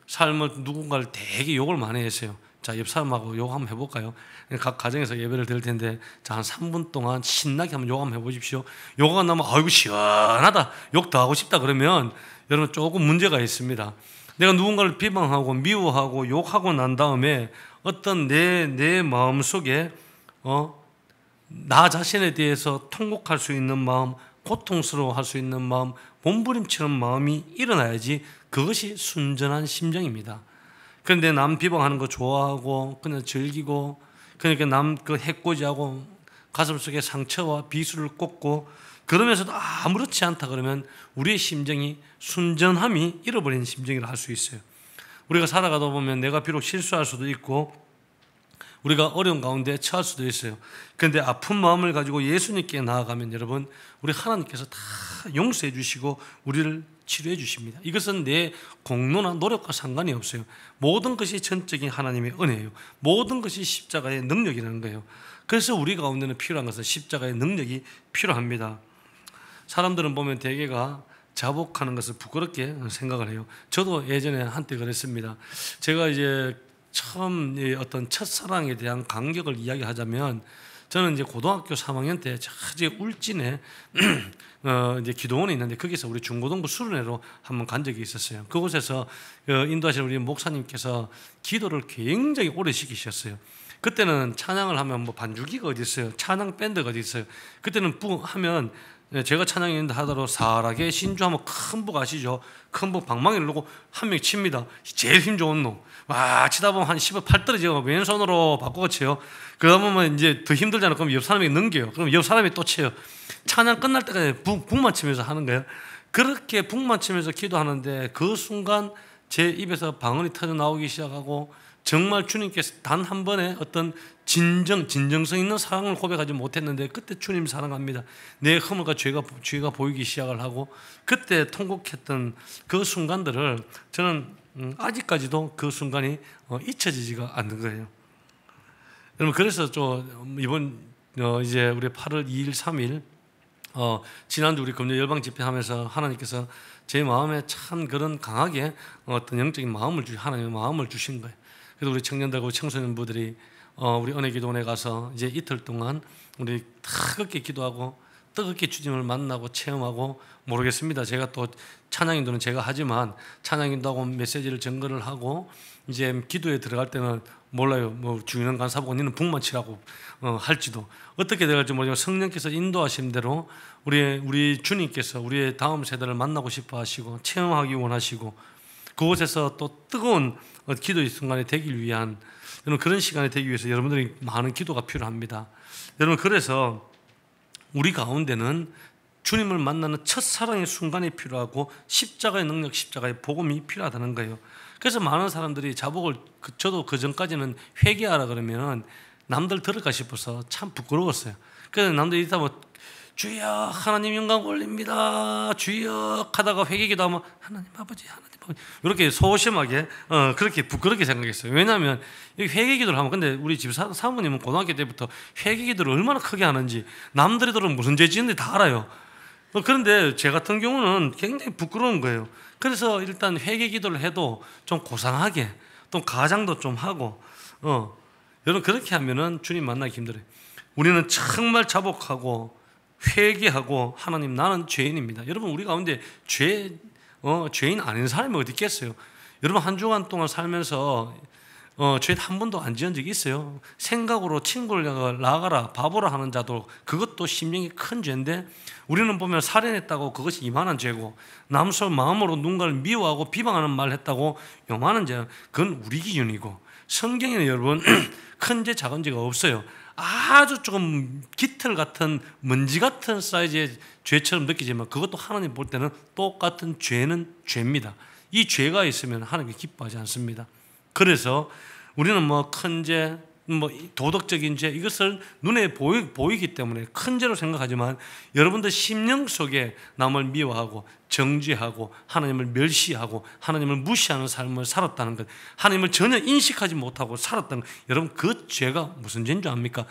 삶을 누군가를 되게 욕을 많이 했어요. 자, 옆 사람하고 욕 한번 해볼까요? 각 가정에서 예배를 드릴 텐데, 자, 한 3분 동안 신나게 한번 욕 한번 해보십시오. 욕가 나면 아이고 시원하다, 욕 더 하고 싶다 그러면 여러분 조금 문제가 있습니다. 내가 누군가를 비방하고 미워하고 욕하고 난 다음에 어떤 내 마음속에 나 자신에 대해서 통곡할 수 있는 마음, 고통스러워할 수 있는 마음, 몸부림치는 마음이 일어나야지 그것이 순전한 심정입니다. 그런데 남 비방하는 거 좋아하고 그냥 즐기고, 그러니까 남 그 해코지하고 가슴속에 상처와 비수를 꽂고 그러면서도 아무렇지 않다 그러면 우리의 심정이 순전함이 잃어버린 심정이라 할 수 있어요. 우리가 살아가다 보면 내가 비록 실수할 수도 있고 우리가 어려운 가운데 처할 수도 있어요. 그런데 아픈 마음을 가지고 예수님께 나아가면 여러분, 우리 하나님께서 다 용서해 주시고 우리를 치료해 주십니다. 이것은 내 공로나 노력과 상관이 없어요. 모든 것이 전적인 하나님의 은혜예요. 모든 것이 십자가의 능력이라는 거예요. 그래서 우리 가운데는 필요한 것은 십자가의 능력이 필요합니다. 사람들은 보면 대개가 자복하는 것을 부끄럽게 생각을 해요. 저도 예전에 한때 그랬습니다. 제가 이제 처음 어떤 첫사랑에 대한 간격을 이야기하자면, 저는 이제 고등학교 3학년 때 저기 울진에 이제 기도원이 있는데 거기서 우리 중고등부 수련회로 한번 간 적이 있었어요. 그곳에서 인도하시는 우리 목사님께서 기도를 굉장히 오래 시키셨어요. 그때는 찬양을 하면 뭐 반주기가 어디 있어요? 찬양 밴드가 어디 있어요? 그때는 하면 제가 찬양했는데 하더라도 사락의 신주하면 큰 북 아시죠? 큰 북 방망이를 놓고 한 명이 칩니다. 제일 힘 좋은 놈. 와, 치다 보면 한 10을 팔 떨어지고 왼손으로 바꾸고 쳐요. 그러다 보면 이제 더 힘들잖아요. 그럼 옆 사람이 넘겨요. 그럼 옆 사람이 또 쳐요. 찬양 끝날 때까지 북만 치면서 하는 거예요. 그렇게 북만 치면서 기도하는데 그 순간 제 입에서 방언이 터져 나오기 시작하고, 정말 주님께서 단 한 번의 어떤 진정성 있는 사랑을 고백하지 못했는데 그때 주님 사랑합니다. 내 허물과 죄가 보이기 시작을 하고, 그때 통곡했던 그 순간들을 저는 아직까지도 그 순간이 잊혀지지가 않는 거예요. 여러분, 그래서 이번 이제 우리 8월 2일, 3일 지난주 우리 금요 열방 집회하면서 하나님께서 제 마음에 참 그런 강하게 어떤 영적인 마음을 하나님의 마음을 주신 거예요. 그래서 우리 청년들과 청소년부들이 우리 은혜기도원에 가서 이제 이틀 동안 우리 뜨겁게 기도하고 뜨겁게 주님을 만나고 체험하고, 모르겠습니다. 제가 또 찬양인도는 제가 하지만 찬양인도하고 메시지를 전거를 하고 이제 기도에 들어갈 때는 몰라요. 뭐 주인은 간사보고 니는 북만 치라고 할지도, 어떻게 될지 모르지만 성령께서 인도하신 대로 우리 주님께서 우리의 다음 세대를 만나고 싶어 하시고 체험하기 원하시고, 그곳에서 또 뜨거운 기도의 순간이 되길 위한 그런 시간이 되기 위해서 여러분들이 많은 기도가 필요합니다. 여러분, 그래서 우리 가운데는 주님을 만나는 첫사랑의 순간이 필요하고 십자가의 능력, 십자가의 복음이 필요하다는 거예요. 그래서 많은 사람들이 자복을, 저도 그 전까지는 회개하라 그러면 남들 들을까 싶어서 참 부끄러웠어요. 그래서 남들이 있다 뭐 주여 하나님 영광 올립니다 주여 하다가 회개기도 하면 하나님 아버지 이렇게 소심하게 그렇게 부끄럽게 생각했어요. 왜냐하면 회개기도를 하면, 근데 우리 집 사모님은 고등학교 때부터 회개기도를 얼마나 크게 하는지 남들이 들으면 무슨 죄 지는지 다 알아요. 그런데 제 같은 경우는 굉장히 부끄러운 거예요. 그래서 일단 회개기도를 해도 좀 고상하게, 또 가장도 좀 하고 여러분, 그렇게 하면은 주님 만나기 힘들어요. 우리는 정말 자복하고 회개하고, 하나님 나는 죄인입니다. 여러분, 우리 가운데 죄인 아닌 사람이 어디 있겠어요? 여러분, 한 주간 동안 살면서 죄 한 번도 안 지은 적이 있어요? 생각으로 친구를 나가라 바보라 하는 자도 그것도 심령이 큰 죄인데, 우리는 보면 살인했다고 그것이 이만한 죄고, 남서 마음으로 누군가를 미워하고 비방하는 말을 했다고 요만한 죄, 그건 우리 기준이고, 성경에는 여러분 큰 죄 작은 죄가 없어요. 아주 조금 깃털 같은 먼지 같은 사이즈의 죄처럼 느끼지만 그것도 하나님 볼 때는 똑같은 죄는 죄입니다. 이 죄가 있으면 하나님이 기뻐하지 않습니다. 그래서 우리는 뭐 큰 죄, 뭐 도덕적인 죄, 이것을 눈에 보이기 때문에 큰 죄로 생각하지만 여러분들 심령 속에 남을 미워하고 정죄하고 하나님을 멸시하고 하나님을 무시하는 삶을 살았다는 것, 하나님을 전혀 인식하지 못하고 살았다는 것, 여러분 그 죄가 무슨 죄인 줄 압니까?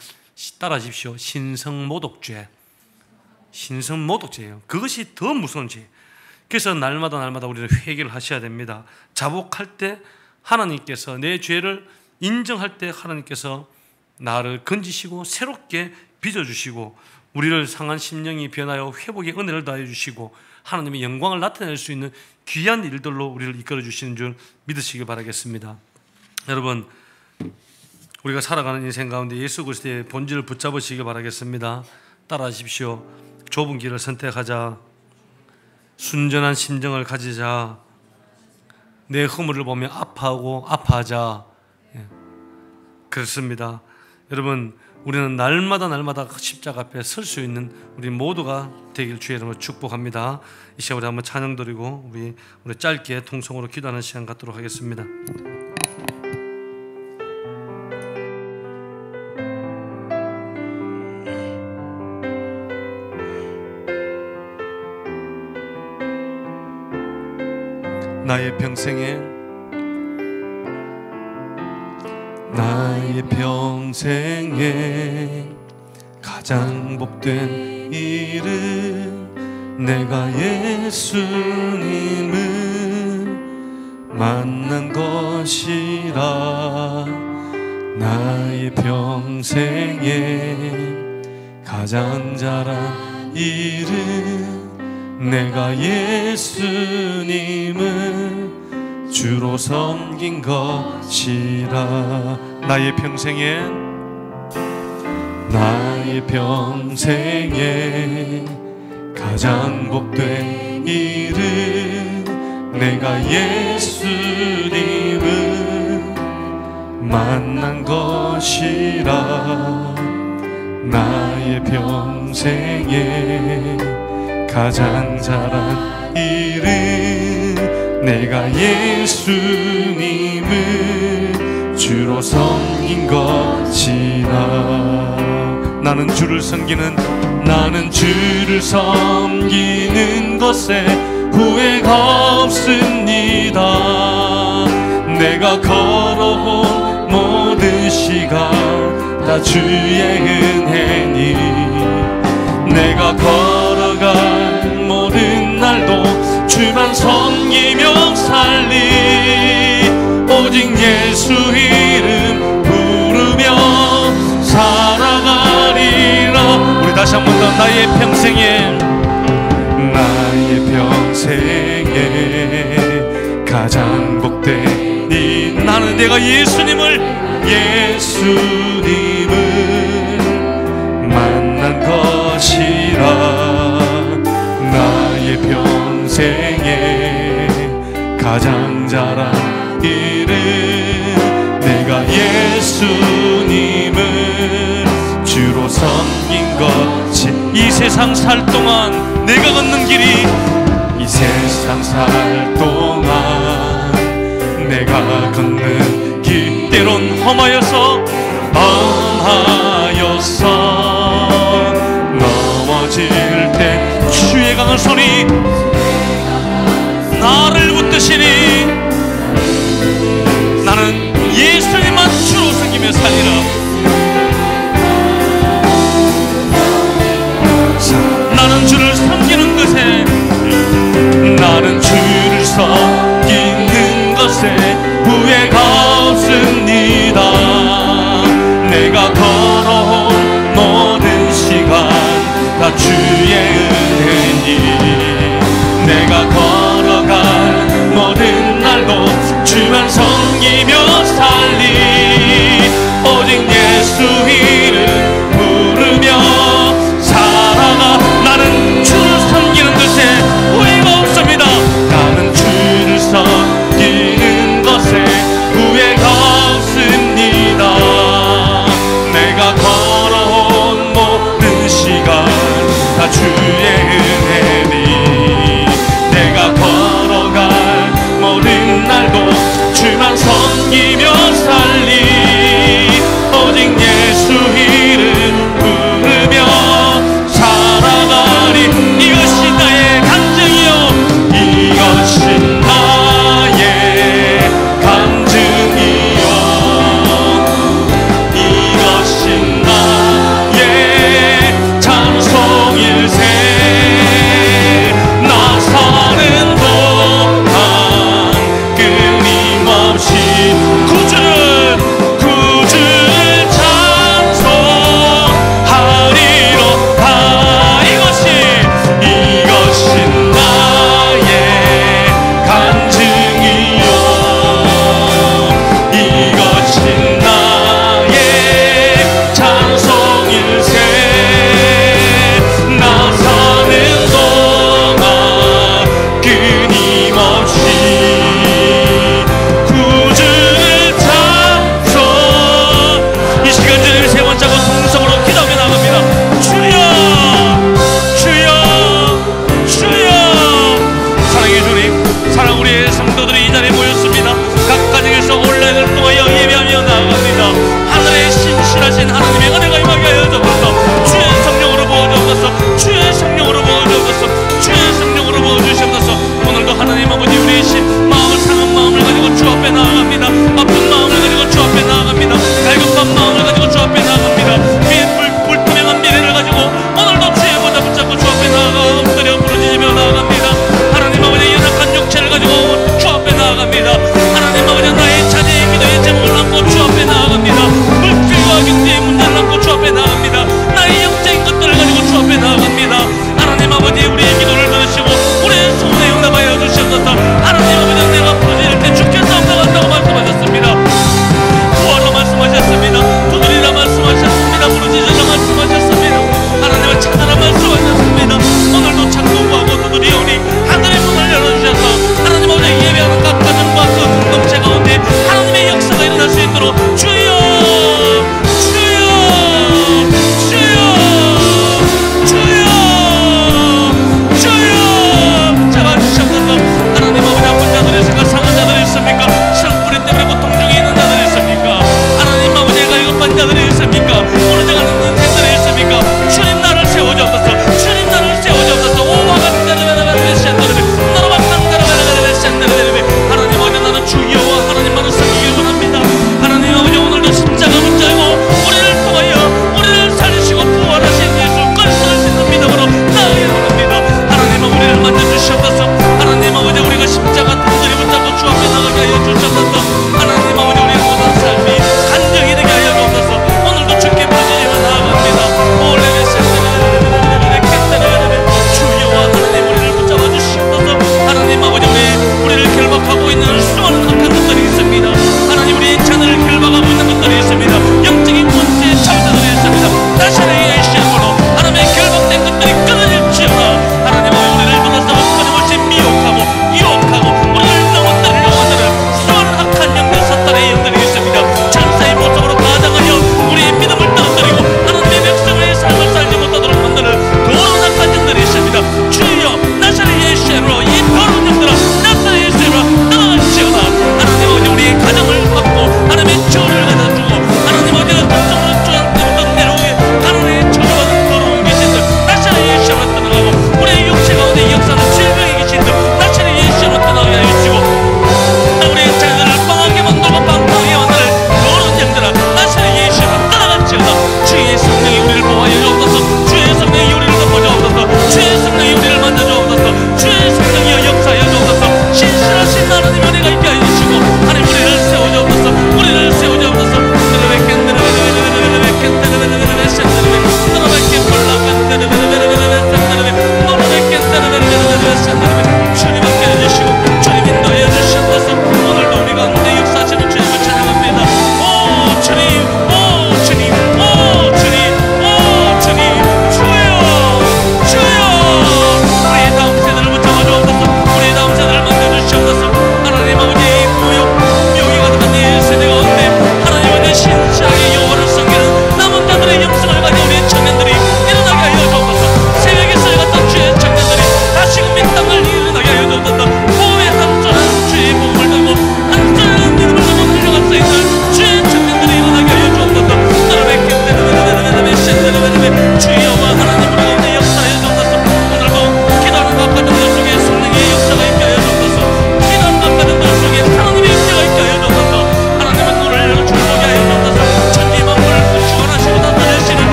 따라하십시오. 신성모독죄. 신성모독죄예요. 그것이 더 무서운 죄. 그래서 날마다 우리는 회개를 하셔야 됩니다. 자복할 때 하나님께서 내 죄를 인정할 때 하나님께서 나를 건지시고 새롭게 빚어주시고 우리를 상한 심령이 변하여 회복의 은혜를 다해 주시고 하나님의 영광을 나타낼 수 있는 귀한 일들로 우리를 이끌어 주시는 줄 믿으시기 바라겠습니다. 여러분, 우리가 살아가는 인생 가운데 예수 그리스도의 본질을 붙잡으시기 바라겠습니다. 따라하십시오. 좁은 길을 선택하자. 순전한 심정을 가지자. 내 허물을 보며 아파하고 아파하자. 그렇습니다. 여러분, 우리는 날마다 십자가 앞에 설 수 있는 우리 모두가 되길 주의 이름으로 축복합니다. 이 시간 우리 한번 찬양 드리고 우리 짧게 통성으로 기도하는 시간 갖도록 하겠습니다. 나의 평생에 가장 복된 일은 내가 예수님을 만난 것이라. 나의 평생에 가장 잘한 일은 내가 예수님을 주로 섬긴 것이라. 나의 평생에 가장 복된 일은 내가 예수님을 만난 것이라. 나의 평생에 가장 잘한 일은 내가 예수님을 주로 섬긴 것이라. 나는 주를 섬기는 것에 후회가 없습니다. 내가 걸어온 모든 시간 다 주의 은혜니, 내가 걸어갈 모든 날도 주만 섬기며 살리. 오직 예수 이름 부르며 살아가리라. 우리 다시 한 번 더. 나의 평생에 가장 복된 이 나는 내가 예수님을 만난 것이라. 나의 평생에 가장 잘한 일은 내가 예수님을 주로 섬긴 것이. 이 세상 살 동안 내가 걷는 길이, 이 세상 살 동안 내가 걷는 길 때론 험하여서 넘어질 때 주의 강한 손이 나를 붙드시니 나는 예수님만 주로 섬기며 살리라. 나는 주를 섬기는 것에 후회가 없습니다. 내가 걸어온 모든 시간 다 주의 은혜니, 내가 걸어갈 모든 날도 주만 섬기며 살리. 오직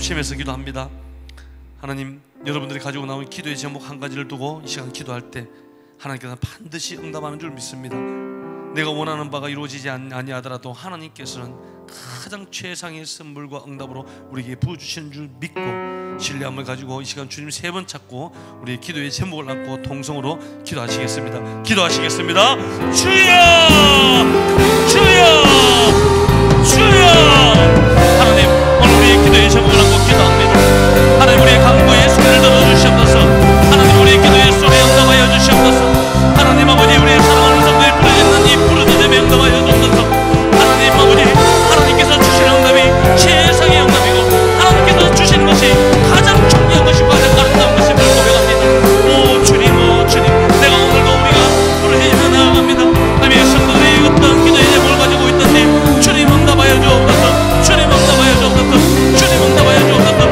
합심해서 기도합니다. 하나님, 여러분들이 가지고 나온 기도의 제목 한 가지를 두고 이 시간 기도할 때 하나님께서는 반드시 응답하는 줄 믿습니다. 내가 원하는 바가 이루어지지 아니하더라도 하나님께서는 가장 최상의 선물과 응답으로 우리에게 부어주시는 줄 믿고 신뢰함을 가지고 이 시간 주님 3번 찾고 우리의 기도의 제목을 안고 통성으로 기도하시겠습니다. 기도하시겠습니다. 주여! 주여! 주여! 하나님, 오늘 우리의 기도의 제목을 안고 기도합니다. 하나님, 우리의 간구의 소리를 들어주시옵소서. 하나님, 우리의 기도의 소리에 응답하여 주시옵소서. 하나님 아버지, 우리의 사랑하는 성도에 부르짖는 이 부르짖음에 응답하여 주옵소서. 하나님 아버지, 하나님께서 주시는 응답이 최상의 응답이고 하나님께서 주시는 것이 가장 존귀한 것이고 가장 아름다운 것임을 고백합니다. 오 주님, 오 주님, 내가 오늘도 우리가 부르짖으며 나아갑니다. 하나님의 성도들이 어떤 기도의 제목을 가지고 있던지 주님 응답하여 주옵소서. 주님 응답하여 주옵소서. 주님 응답하여 주옵소서.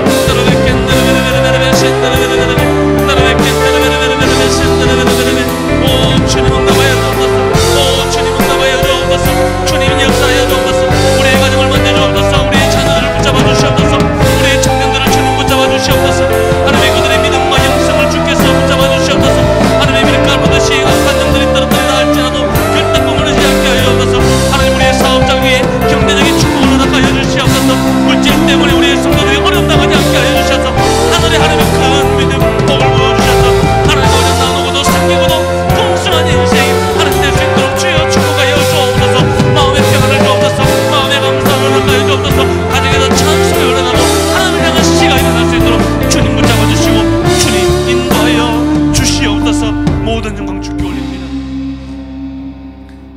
오 주님 응답하여 주옵소서. 오 주님 응답하여 주옵소서. 주님 역사하여 주옵소서. 우리의 가정을 만져 주옵소서. 우리의 자녀들을 붙잡아 주시옵소서. 우리의 청년들을 주님 붙잡아 주시옵소서. 하나님의 그들의 믿음과 영성을 주께서 붙잡아 주시옵소서. 하나님의 밀가루듯이 악한 영들이 떨어뜨리다 할지라도 결단권을 하지 않게 하여 주옵소서. 하나님, 우리의 사업장 위에 경제적인 축복을 허락하여 주시옵소서. 물질 때문에 우리의 성도들이 어려움 당하지 않게 하여 주셔서 하늘의 하나님의 큰 믿음 복을 부어주셔서 하나님 어려움 나누고도 섬기고도 풍성한 인생 하나님 될 수 있도록 주여 축복하여 주옵소서. 마음의 평안을 주옵소서. 마음의 감사를 허락하여 주옵소서. 가정에서 찬송이 흘러나고 하나님을 향한 시가 일어날 수 있도록 주님 붙잡아 주시고 주님 인도하여 주시옵소서. 모든 영광 주께 올립니다.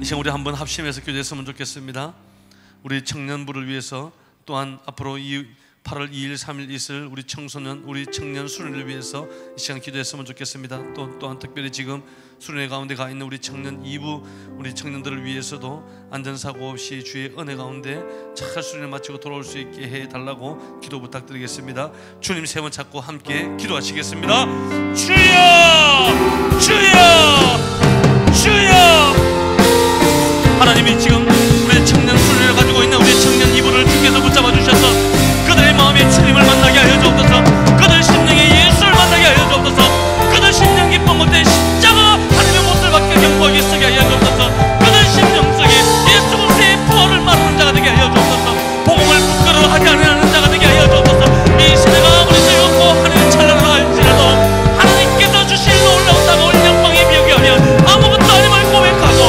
이 시간 우리 한번 합심해서 기도했으면 좋겠습니다. 우리 청년부를 위해서 또한 앞으로 8월 2일, 3일 있을 우리 청소년, 우리 청년 수련회를 위해서 이 시간 기도했으면 좋겠습니다. 또한 특별히 지금 수련회 가운데 가 있는 우리 청년 2부 우리 청년들을 위해서도 안전사고 없이 주의 은혜 가운데 잘 수련회 마치고 돌아올 수 있게 해달라고 기도 부탁드리겠습니다. 주님 3번 찾고 함께 기도하시겠습니다. 주여! 주여! 주여! 하나님이 지금 우리 청년 수련회를 가지고 있는 우리 청년 2부를 주께서 붙잡아 주셔서 그들의 마음에 주님을 만나게 하여 주옵소서. 그들 심령에 예수를 만나게 하여 주옵소서. 그들 심령 기쁨 가운데 십자가 하나님의 못을 받게 경고하게 쓰게 하여 주옵소서. 그들 심령 속에 예수 그리스도의 부활을 말하는 자가 되게 하여 주옵소서. 복음을 부끄러워하지 않는 자가 되게 하여 주옵소서. 이 시대가 아무리 즐겁고 하나님의 찬란을 알지라도 하나님께서 주신 놀라운 다가올 영광의 비유게 하면 아무것도 아님을 고백하고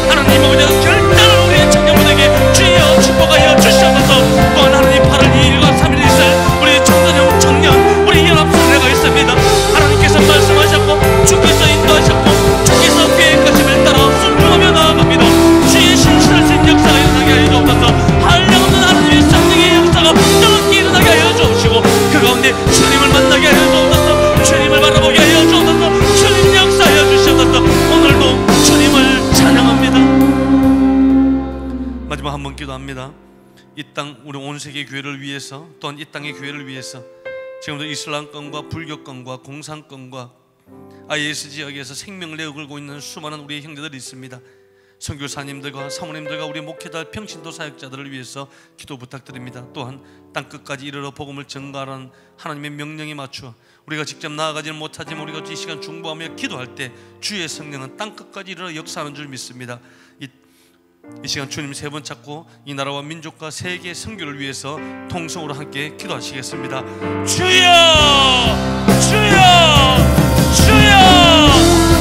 하나님 아버지의 결단을 우리의 청년분에게 주여 축복하여 주시옵소서. 또한 하나님 8월 2일과 3일 있을 우리 청소년 청년 우리 연합수련회가 있습니다. 하나님께서 말씀하셨고 주께서 인도하셨고 주께서 계획하심을 따라 순종하며 나아갑니다. 주의 신실하신 역사가 일어나게 하여 주옵소서. 한량없는 하나님의 성령의 역사가 뜨겁게 일어나게 하여 주옵시고 그 가운데 주님을 만나게 하여 주옵소서. 주님을 바라보게 하여 주옵소서. 주님 역사하여 주시옵소서. 오늘도 주님을 찬양합니다. 마지막 한번 기도합니다. 이 땅 우리 온 세계 교회를 위해서 또한 이 땅의 교회를 위해서 지금도 이슬람권과 불교권과 공산권과 IS 지역에서 생명을 내어걸고 있는 수많은 우리의 형제들이 있습니다. 선교사님들과 사모님들과 우리 목회자 평신도 사역자들을 위해서 기도 부탁드립니다. 또한 땅끝까지 이르러 복음을 전가하는 하나님의 명령에 맞추어 우리가 직접 나아가지는 못하지만 우리가 이 시간 중보하며 기도할 때 주의 성령은 땅끝까지 이르러 역사하는 줄 믿습니다. 이 시간 주님 3번 찾고 이 나라와 민족과 세계 선교를 위해서 통성으로 함께 기도하시겠습니다. 주여! 주여! 주여!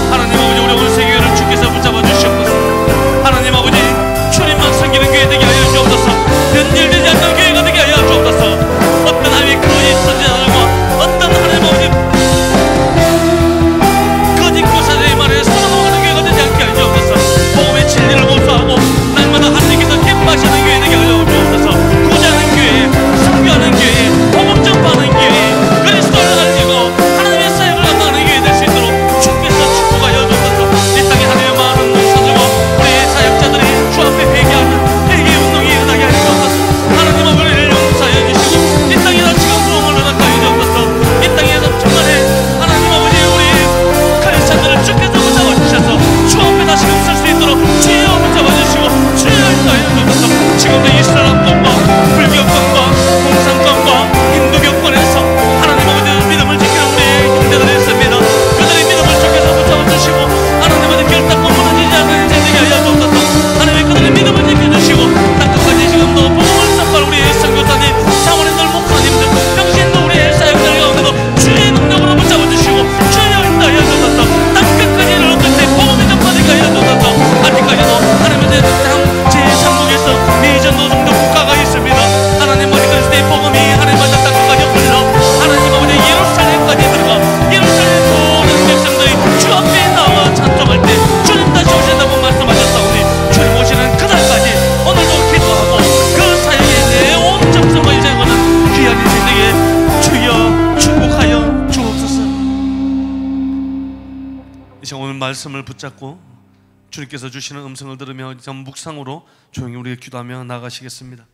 하나님 아버지, 우리 온 세계를 주께서 붙잡아 주시옵소서. 하나님 아버지, 주님만 섬기는 교회 되게 하여 주옵소서. 변질되지 않는 교회가 되게 하여 주옵소서. 어떤 하나님의 거짓 선지자들과 어떤 하나님 아버지 거짓 교사들의 말에 순응하는 교회가 되지 않게 하여 주옵소서. 복음의 진리를 고수하고 날마다 하나님께서 기뻐하시는 교회 되게 하여 주옵소서. 구제하는 교회, 선교하는 교회, 복음 전파하는 교회, 그리스도를 알리고 하나님의 사역을 감당하는 교회 될 수 있도록 주께서 축복하여 주옵소서. 말씀을 붙잡고 주님께서 주시는 음성을 들으며 묵상으로 조용히 우리 기도하며 나가시겠습니다.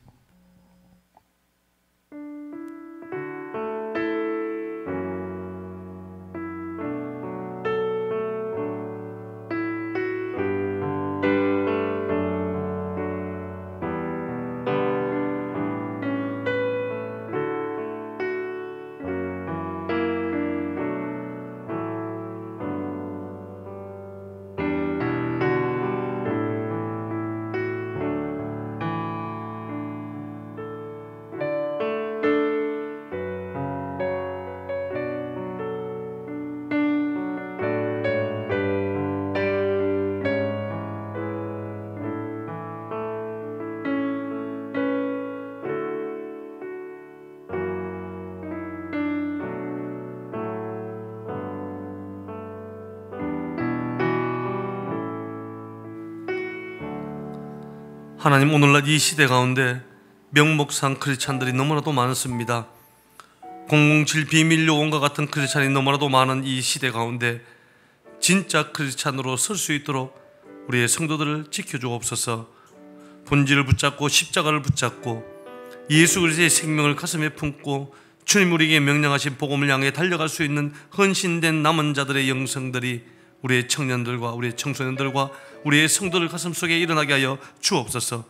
하나님, 오늘날 이 시대 가운데 명목상 크리스찬들이 너무나도 많습니다. 007 비밀 요원과 같은 크리스찬이 너무나도 많은 이 시대 가운데 진짜 크리스찬으로 설 수 있도록 우리의 성도들을 지켜주옵소서. 본질을 붙잡고 십자가를 붙잡고 예수 그리스도의 생명을 가슴에 품고 주님 우리에게 명령하신 복음을 향해 달려갈 수 있는 헌신된 남은 자들의 영성들이 우리의 청년들과 우리의 청소년들과 우리의 성도들 가슴속에 일어나게 하여 주옵소서.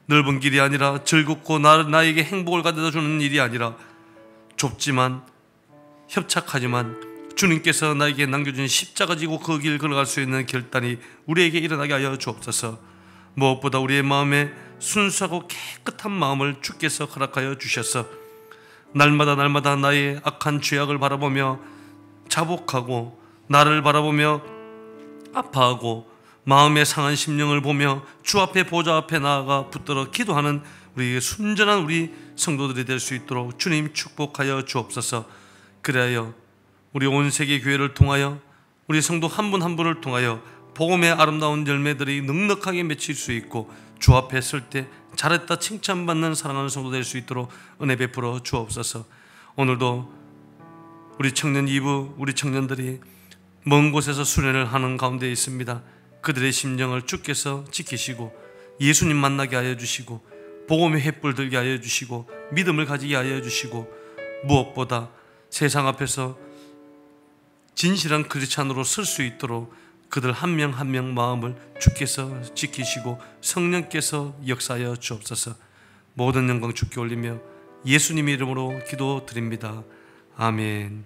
넓은 길이 아니라 즐겁고 나에게 행복을 가져다 주는 일이 아니라 좁지만 협착하지만 주님께서 나에게 남겨준 십자가 지고 그 길 걸어갈 수 있는 결단이 우리에게 일어나게 하여 주옵소서. 무엇보다 우리의 마음에 순수하고 깨끗한 마음을 주께서 허락하여 주셔서 날마다 나의 악한 죄악을 바라보며 자복하고 나를 바라보며 아파하고 마음의 상한 심령을 보며 주 앞에 보좌 앞에 나아가 붙들어 기도하는 우리 순전한 우리 성도들이 될 수 있도록 주님 축복하여 주옵소서. 그래야 우리 온 세계 교회를 통하여 우리 성도 한 분 한 분을 통하여 복음의 아름다운 열매들이 넉넉하게 맺힐 수 있고 주 앞에 설 때 잘했다 칭찬받는 사랑하는 성도 될 수 있도록 은혜 베풀어 주옵소서. 오늘도 우리 청년 2부 우리 청년들이 먼 곳에서 수련을 하는 가운데 있습니다. 그들의 심정을 주께서 지키시고 예수님 만나게 하여 주시고 복음의 횃불 들게 하여 주시고 믿음을 가지게 하여 주시고 무엇보다 세상 앞에서 진실한 크리스찬으로 설 수 있도록 그들 한 명 한 명 마음을 주께서 지키시고 성령께서 역사하여 주옵소서. 모든 영광 주께 올리며 예수님의 이름으로 기도드립니다. 아멘.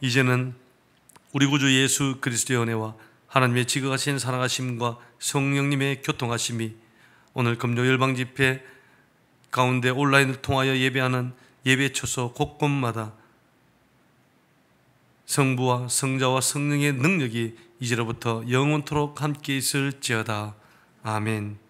이제는 우리 구주 예수 그리스도의 은혜와 하나님의 지극하신 사랑하심과 성령님의 교통하심이 오늘 금요 열방집회 가운데 온라인을 통하여 예배하는 예배 처소 곳곳마다 성부와 성자와 성령의 능력이 이제로부터 영원토록 함께 있을지어다. 아멘.